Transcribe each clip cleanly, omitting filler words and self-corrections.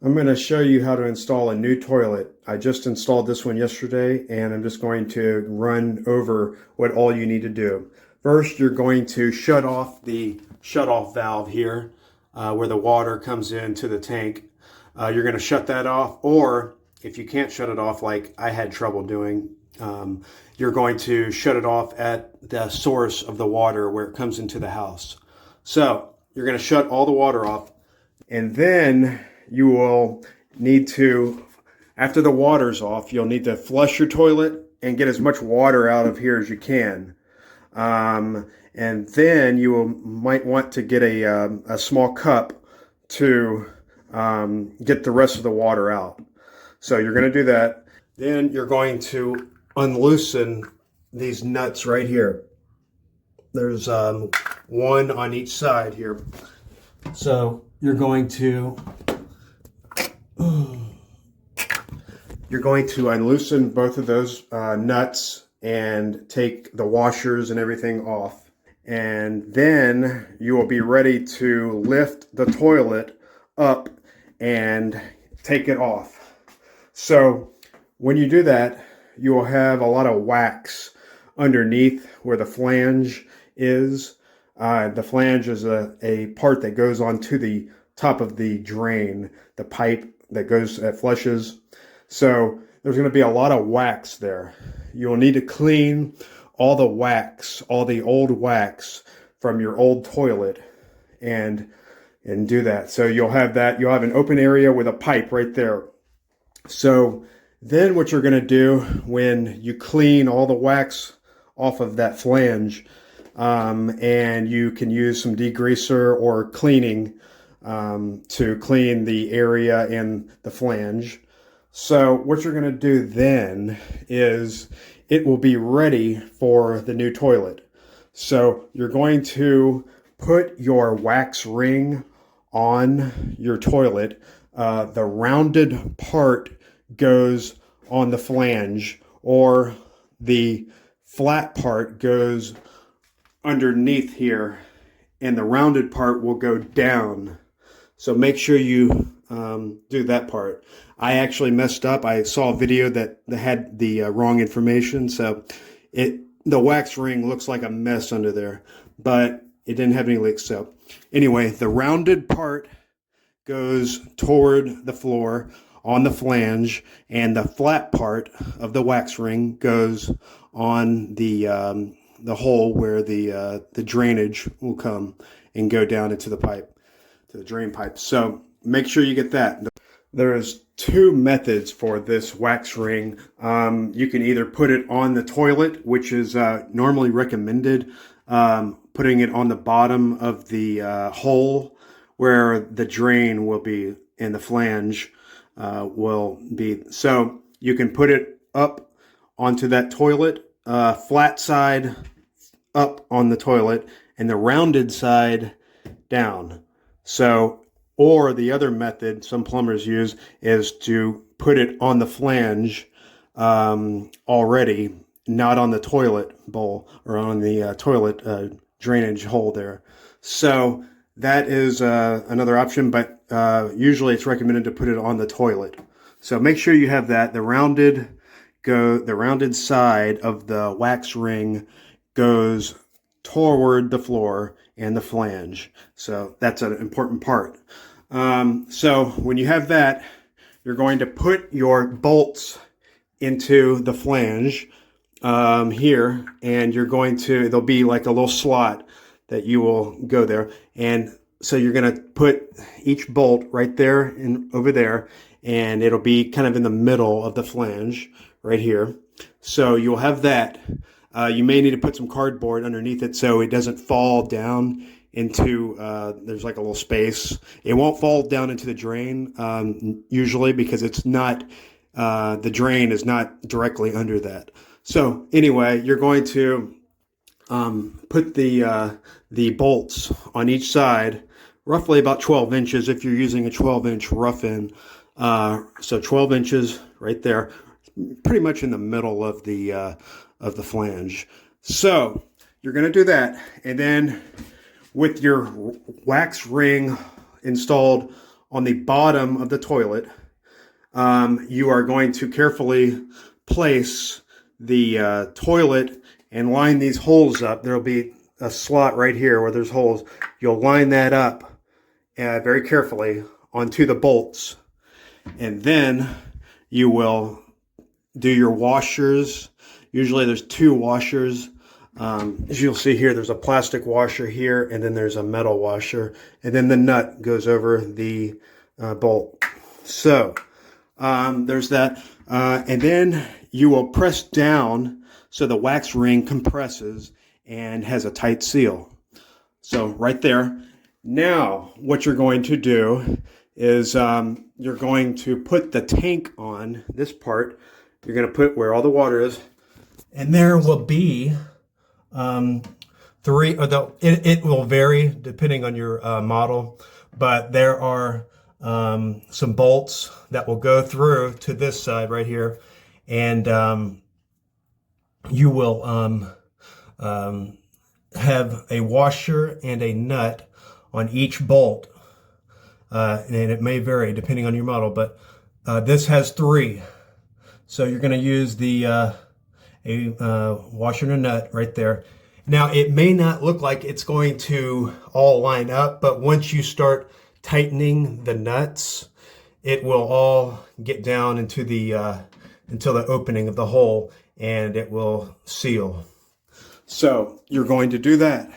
I'm going to show you how to install a new toilet. I just installed this one yesterday, and I'm just going to run over what all you need to do. First, you're going to shut off the shut-off valve here where the water comes into the tank. You're going to shut that off, or if you can't shut it off like I had trouble doing, you're going to shut it off at the source of the water where it comes into the house. So you're going to shut all the water off, and then you will need to, after the water's off, you'll need to flush your toilet and get as much water out of here as you can. And then might want to get a small cup to get the rest of the water out. So you're going to do that. Then you're going to unloosen these nuts right here. There's one on each side here. So you're going to unloosen both of those nuts and take the washers and everything off. And then you will be ready to lift the toilet up and take it off. So when you do that, you will have a lot of wax underneath where the flange is. The flange is a part that goes onto the top of the drain, the pipe that flushes. So there's going to be a lot of wax there. You'll need to clean all the wax, all the old wax from your old toilet and do that. So you'll have an open area with a pipe right there. So then what you're going to do when you clean all the wax off of that flange, and you can use some degreaser or cleaning to clean the area and the flange. So what you're going to do then is it will be ready for the new toilet. So you're going to put your wax ring on your toilet. The rounded part goes on the flange, or the flat part goes underneath here, and the rounded part will go down. So make sure you do that part. I actually messed up. I saw a video that had the wrong information, so the wax ring looks like a mess under there, but it didn't have any leaks. So anyway, the rounded part goes toward the floor on the flange, and the flat part of the wax ring goes on the hole where the drainage will come and go down into the pipe, to the drain pipe. So make sure you get that. There's two methods for this wax ring. You can either put it on the toilet, which is normally recommended, putting it on the bottom of the hole where the drain will be and the flange will be. So you can put it up onto that toilet, flat side up on the toilet, and the rounded side down. So, or the other method some plumbers use is to put it on the flange already, not on the toilet bowl or on the toilet drainage hole there. So that is another option, but usually it's recommended to put it on the toilet. So make sure you have that. The rounded side of the wax ring goes toward the floor and the flange. So that's an important part. So when you have that, you're going to put your bolts into the flange here, and there'll be like a little slot that you will go there. And so you're going to put each bolt right there and over there, and it'll be kind of in the middle of the flange right here. So you'll have that. You may need to put some cardboard underneath it so it doesn't fall down into, there's like a little space. It won't fall down into the drain usually, because it's not, the drain is not directly under that. So anyway, you're going to put the bolts on each side, roughly about 12 inches if you're using a 12-inch rough-in. So 12 inches right there, pretty much in the middle of the flange. So you're going to do that, and then with your wax ring installed on the bottom of the toilet, you are going to carefully place the toilet and line these holes up. There'll be a slot right here where there's holes. You'll line that up very carefully onto the bolts, and then you will do your washers. Usually there's 2 washers. As you'll see here, there's a plastic washer here, and then there's a metal washer, and then the nut goes over the bolt. So there's that, and then you will press down so the wax ring compresses and has a tight seal. So right there. Now what you're going to do is you're going to put the tank on this part. You're going to put where all the water is, and there will be 3, it will vary depending on your model, but there are some bolts that will go through to this side right here, and you will have a washer and a nut on each bolt, and it may vary depending on your model, but this has 3. So you're going to use the washer and a nut right there. Now it may not look like it's going to all line up, but once you start tightening the nuts, it will all get down into the until the opening of the hole, and it will seal. So you're going to do that,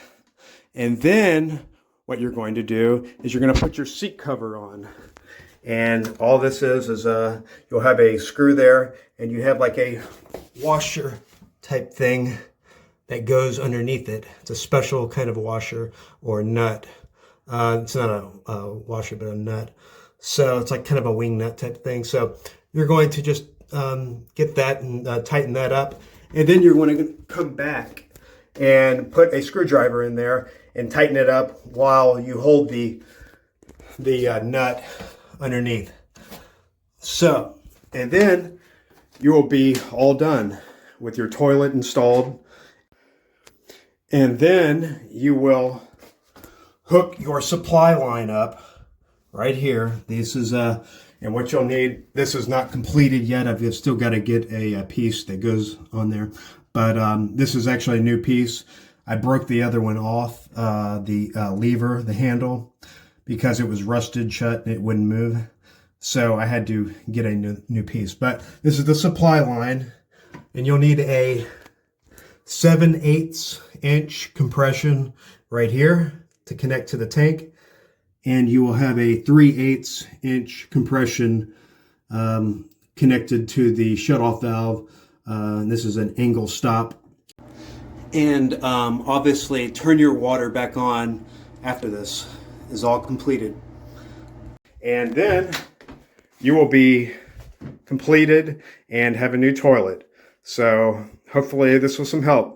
and then what you're going to do is you're going to put your seat cover on. And all this is you'll have a screw there, and you have like a washer type thing that goes underneath it. It's a special kind of washer or nut. It's not a washer, but a nut. So it's like kind of a wing nut type thing. So you're going to just get that and tighten that up. And then you're going to come back and put a screwdriver in there and tighten it up while you hold the nut underneath. So, and then you will be all done with your toilet installed. And then you will hook your supply line up right here. This is and what you'll need, this is not completed yet. I've still got to get a piece that goes on there, but this is actually a new piece. I broke the other one off, the lever, the handle, because it was rusted shut and it wouldn't move. So I had to get a new piece. But this is the supply line, and you'll need a 7/8 inch compression right here to connect to the tank, and you will have a 3/8 inch compression connected to the shutoff valve. This is an angle stop. And obviously turn your water back on after this is all completed. And then you will be completed and have a new toilet. So hopefully this was some help.